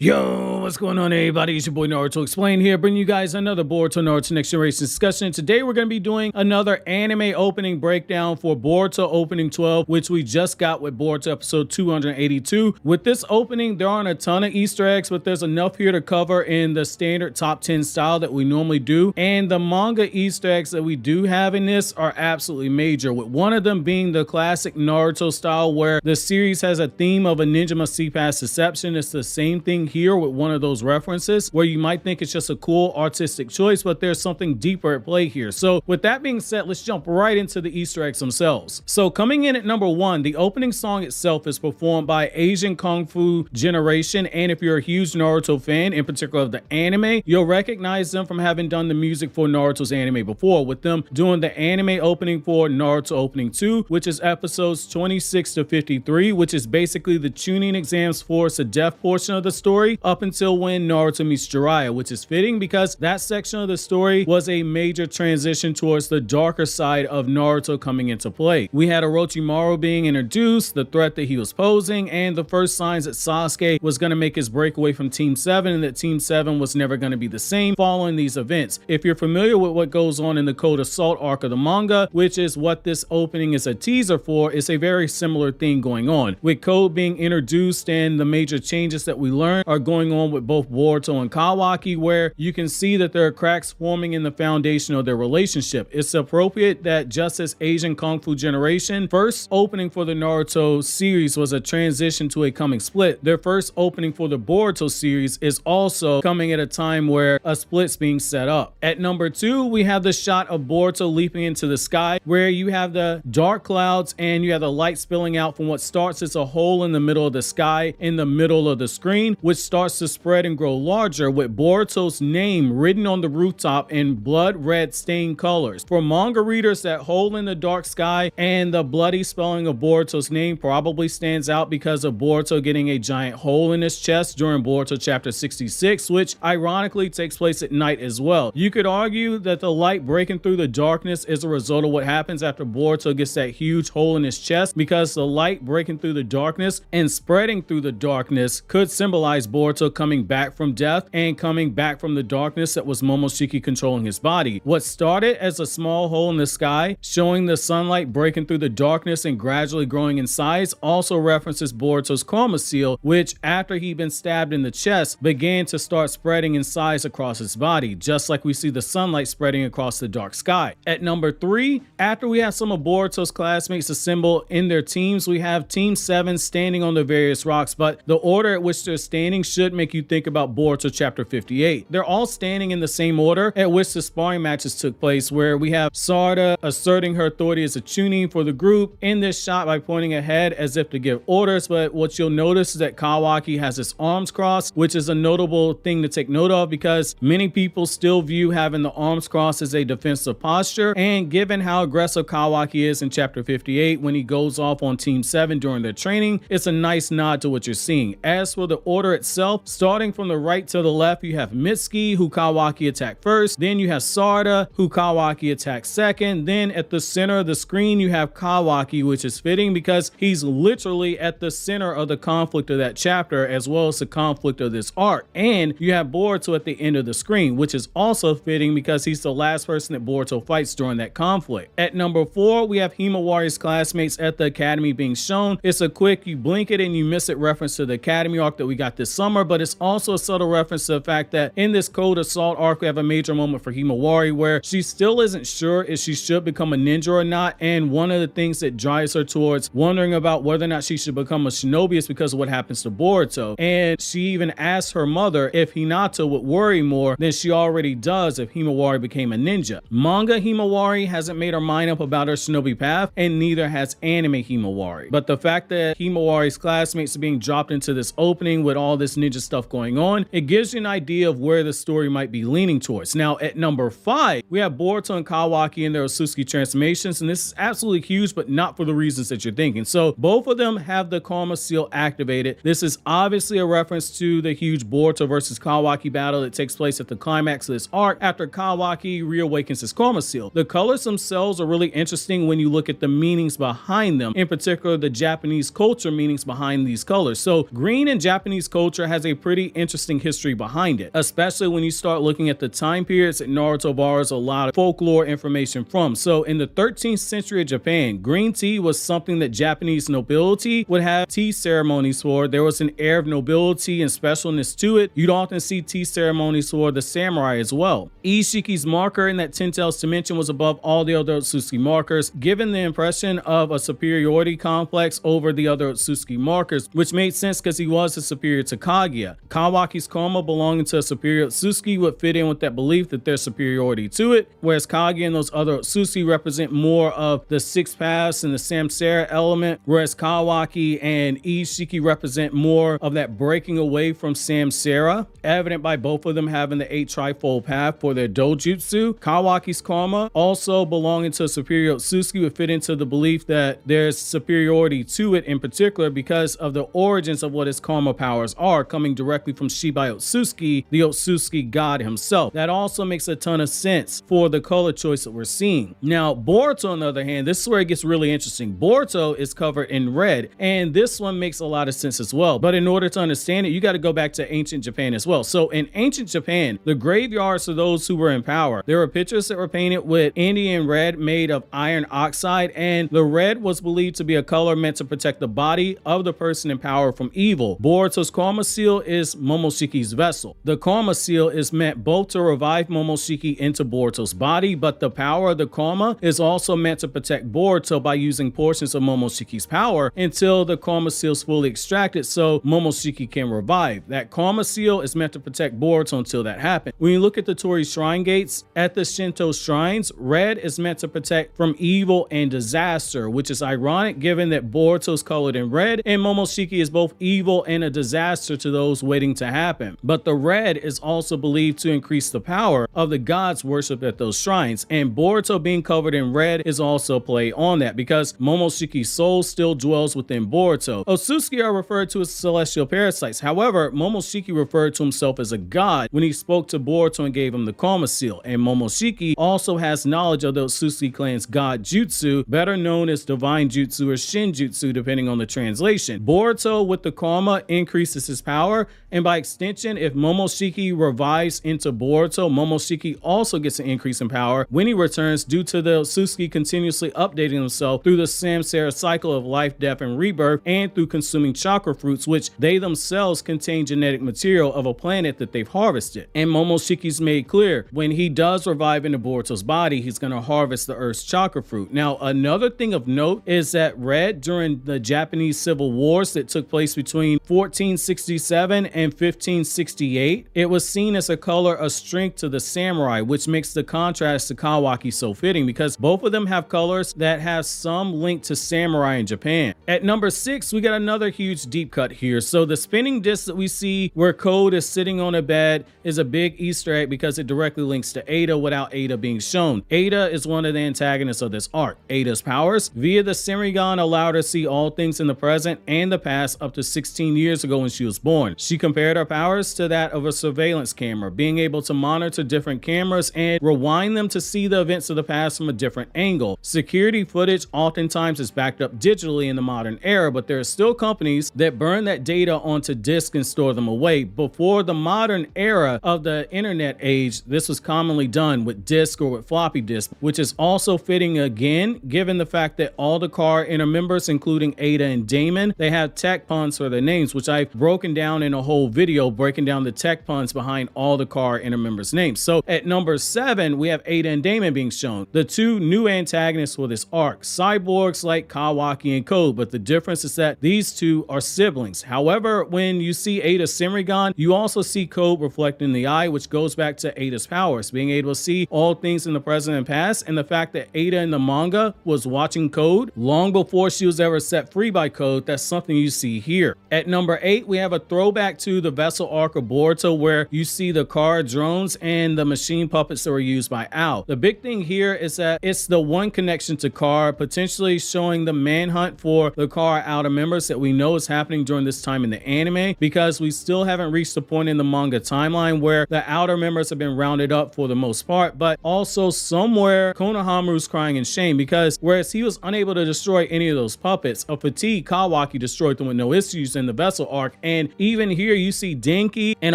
Yo, what's going on, everybody? It's your boy Naruto Explain here, bringing you guys another Boruto Naruto Next Generations discussion. Today, we're going to be doing another anime opening breakdown for Boruto Opening 12, which we just got with Boruto episode 282. With this opening, there aren't a ton of Easter eggs, but there's enough here to cover in the standard top 10 style that we normally do. And the manga Easter eggs that we do have in this are absolutely major, with one of them being the classic Naruto style, where the series has a theme of a ninja must see past deception. It's the same thing here with one of those references where you might think it's just a cool artistic choice, but there's something deeper at play here. So with that being said, let's jump right into the Easter eggs themselves. So coming in at number 1, the opening song itself is performed by Asian Kung Fu Generation, and if you're a huge Naruto fan, in particular of the anime, you'll recognize them from having done the music for Naruto's anime before, with them doing the anime opening for Naruto Opening 2, which is episodes 26 to 53, which is basically the tuning exams for the death portion of the story up until when Naruto meets Jiraiya, which is fitting because that section of the story was a major transition towards the darker side of Naruto coming into play. We had Orochimaru being introduced, the threat that he was posing, and the first signs that Sasuke was going to make his breakaway from Team 7 and that Team 7 was never going to be the same following these events. If you're familiar with what goes on in the Code Assault arc of the manga, which is what this opening is a teaser for, it's a very similar thing going on, with Code being introduced and the major changes that we learn are going on with both Boruto and Kawaki, where you can see that there are cracks forming in the foundation of their relationship. It's appropriate that just as Asian Kung Fu Generation first opening for the Naruto series was a transition to a coming split, their first opening for the Boruto series is also coming at a time where a split's being set up. At number 2, we have the shot of Boruto leaping into the sky, where you have the dark clouds and you have the light spilling out from what starts as a hole in the middle of the sky in the middle of the screen, which starts to spread and grow larger, with Boruto's name written on the rooftop in blood red stained colors. For manga readers, that hole in the dark sky and the bloody spelling of Boruto's name probably stands out because of Boruto getting a giant hole in his chest during Boruto chapter 66, which ironically takes place at night as well. You could argue that the light breaking through the darkness is a result of what happens after Boruto gets that huge hole in his chest, because the light breaking through the darkness and spreading through the darkness could symbolize Boruto coming back from death and coming back from the darkness that was Momoshiki controlling his body. What started as a small hole in the sky, showing the sunlight breaking through the darkness and gradually growing in size, also references Boruto's chroma seal, which after he'd been stabbed in the chest began to start spreading in size across his body, just like we see the sunlight spreading across the dark sky. At number 3, after we have some of Boruto's classmates assemble in their teams, we have Team 7 standing on the various rocks, but the order at which they're standing should make you think about Boruto chapter 58. They're all standing in the same order at which the sparring matches took place, where we have Sarada asserting her authority as a Chunin for the group in this shot by pointing ahead as if to give orders, but what you'll notice is that Kawaki has his arms crossed, which is a notable thing to take note of because many people still view having the arms crossed as a defensive posture, and given how aggressive Kawaki is in chapter 58 when he goes off on Team 7 during their training, it's a nice nod to what you're seeing. As for the order itself, starting from the right to the left, you have Mitsuki, who Kawaki attacked first, then you have Sarada, who Kawaki attacked second, then at the center of the screen you have Kawaki, which is fitting because he's literally at the center of the conflict of that chapter as well as the conflict of this arc, and you have Boruto at the end of the screen, which is also fitting because he's the last person that Boruto fights during that conflict. At number 4, we have Himawari's classmates at the academy being shown. It's a quick you blink it and you miss it reference to the academy arc that we got this summer, but it's also a subtle reference to the fact that in this Code Assault arc we have a major moment for Himawari where she still isn't sure if she should become a ninja or not, and one of the things that drives her towards wondering about whether or not she should become a shinobi is because of what happens to Boruto, and she even asks her mother if Hinata would worry more than she already does if Himawari became a ninja. Manga Himawari hasn't made her mind up about her shinobi path, and neither has anime Himawari, but the fact that Himawari's classmates are being dropped into this opening with all this ninja stuff going on, it gives you an idea of where the story might be leaning towards. Now at number 5, we have Boruto and Kawaki in their Otsutsuki transformations, and this is absolutely huge, but not for the reasons that you're thinking. So both of them have the karma seal activated. This is obviously a reference to the huge Boruto versus Kawaki battle that takes place at the climax of this arc after Kawaki reawakens his karma seal. The colors themselves are really interesting when you look at the meanings behind them, in particular the Japanese culture meanings behind these colors. So green in Japanese culture has a pretty pretty interesting history behind it, especially when you start looking at the time periods that Naruto borrows a lot of folklore information from. So in the 13th century of Japan, green tea was something that Japanese nobility would have tea ceremonies for. There was an air of nobility and specialness to it. You'd often see tea ceremonies for the samurai as well. Ishiki's marker in that 10 tails dimension was above all the other Otsutsuki markers, giving the impression of a superiority complex over the other Otsutsuki markers, which made sense because he was a superior to Kaguya. Kawaki's karma belonging to a superior Otsutsuki would fit in with that belief that there's superiority to it, whereas Kaguya and those other Otsutsuki represent more of the six paths and the samsara element, whereas Kawaki and Ishiki represent more of that breaking away from samsara, evident by both of them having the 8 trifold path for their dojutsu. Kawaki's karma also belonging to a superior Otsutsuki would fit into the belief that there's superiority to it, in particular because of the origins of what his karma powers are, coming directly from Shibai Otsutsuki, the Otsutsuki god himself. That also makes a ton of sense for the color choice that we're seeing. Now, Boruto, on the other hand, this is where it gets really interesting. Boruto is covered in red, and this one makes a lot of sense as well. But in order to understand it, you got to go back to ancient Japan as well. So in ancient Japan, the graveyards of those who were in power, there were pictures that were painted with Indian red made of iron oxide, and the red was believed to be a color meant to protect the body of the person in power from evil. Boruto's karma seal is Momoshiki's vessel. The karma seal is meant both to revive Momoshiki into Boruto's body, but the power of the karma is also meant to protect Boruto by using portions of Momoshiki's power until the karma seal is fully extracted so Momoshiki can revive. That karma seal is meant to protect Boruto until that happens. When you look at the Torii shrine gates at the Shinto shrines, red is meant to protect from evil and disaster, which is ironic given that Boruto's colored in red and Momoshiki is both evil and a disaster to those waiting to happen. But the red is also believed to increase the power of the gods worshipped at those shrines, and Boruto being covered in red is also a play on that because Momoshiki's soul still dwells within Boruto. Otsutsuki are referred to as celestial parasites. However, Momoshiki referred to himself as a god when he spoke to Boruto and gave him the karma seal, and Momoshiki also has knowledge of the Otsutsuki clan's god jutsu, better known as divine jutsu or shinjutsu depending on the translation. Boruto with the karma increases his power, and by extension, if Momoshiki revives into Boruto, Momoshiki also gets an increase in power when he returns due to the Otsutsuki continuously updating himself through the samsara cycle of life, death, and rebirth, and through consuming chakra fruits, which they themselves contain genetic material of a planet that they've harvested. And Momoshiki's made clear when he does revive into Boruto's body, he's going to harvest the Earth's chakra fruit. Now, another thing of note is that red during the Japanese Civil Wars that took place between 1467 and 1568, it was seen as a color of strength to the samurai, which makes the contrast to Kawaki so fitting because both of them have colors that have some link to samurai in Japan. At number 6, we got another huge deep cut here. So the spinning disc that we see where Code is sitting on a bed is a big Easter egg because it directly links to Ada without Ada being shown. Ada is one of the antagonists of this arc. Ada's powers via the Sharingan allowed her to see all things in the present and the past up to 16 years ago when she was born. She compared her powers to that of a surveillance camera, being able to monitor different cameras and rewind them to see the events of the past from a different angle. Security footage oftentimes is backed up digitally in the modern era, but there are still companies that burn that data onto disk and store them away. Before the modern era of the internet age, this was commonly done with disk or with floppy disk, which is also fitting again, given the fact that all the car inner members, including Ada and Damon, they have tech puns for their names, which I've broken down in a whole video breaking down the tech puns behind all the car inner members' names. So at number 7, we have Ada and Damon being shown, the two new antagonists for this arc, cyborgs like Kawaki and Code, but the difference is that these two are siblings. However, when you see Ada's Sharingan, you also see Code reflected in the eye, which goes back to Ada's powers, being able to see all things in the present and past, and the fact that Ada in the manga was watching Code long before she was ever set free by Code. That's something you see here. At number 8, we have a throwback to the vessel arc of Boruto where you see the car drones and the machine puppets that were used by Ao. The big thing here is that it's the one connection to Car, potentially showing the manhunt for the Car outer members that we know is happening during this time in the anime, because we still haven't reached the point in the manga timeline where the outer members have been rounded up for the most part, but also somewhere Konohamaru's crying in shame because whereas he was unable to destroy any of those puppets, a fatigued Kawaki destroyed them with no issues in the vessel arc, and even here here you see Denki and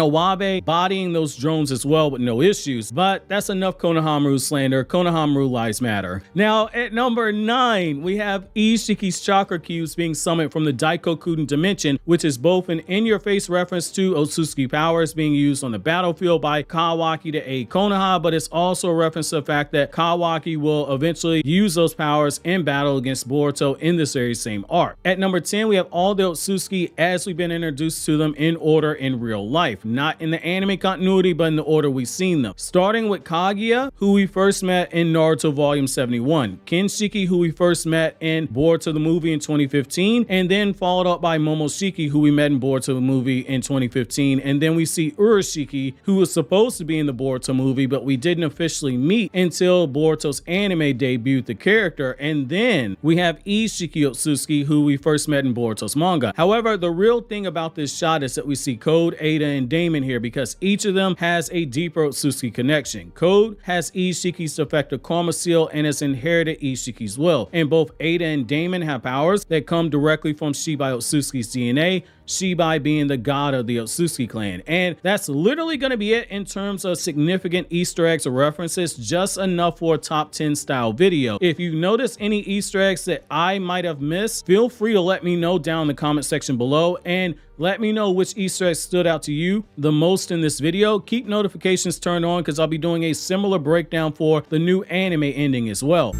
Awabe bodying those drones as well with no issues, but that's enough Konohamaru slander. Konohamaru lives matter. Now at number 9, we have Ishiki's chakra cubes being summoned from the Daikokuden dimension, which is both an in-your-face reference to Otsutsuki powers being used on the battlefield by Kawaki to aid Konoha, but it's also a reference to the fact that Kawaki will eventually use those powers in battle against Boruto in this very same arc. At number 10, we have all the Otsutsuki as we've been introduced to them in order in real life, not in the anime continuity, but in the order we've seen them. Starting with Kaguya, who we first met in Naruto Volume 71, Kenshiki, who we first met in Boruto the movie in 2015, and then followed up by Momoshiki, who we met in Boruto the movie in 2015, and then we see Urashiki, who was supposed to be in the Boruto movie, but we didn't officially meet until Boruto's anime debuted the character, and then we have Ishiki Otsutsuki, who we first met in Boruto's manga. However, the real thing about this shot is that we see Code, Ada, and Damon here because each of them has a deeper Otsutsuki connection. Code has Ishiki's defective karma seal and has inherited Ishiki's will, and both Ada and Damon have powers that come directly from Shibai Otsutsuki's DNA, Shibai being the god of the Otsutsuki clan. And that's literally going to be it in terms of significant Easter eggs or references, just enough for a top 10 style video. If you notice any Easter eggs that I might have missed, feel free to let me know down in the comment section below, and let me know which Easter eggs stood out to you the most in this video. Keep notifications turned on because I'll be doing a similar breakdown for the new anime ending as well.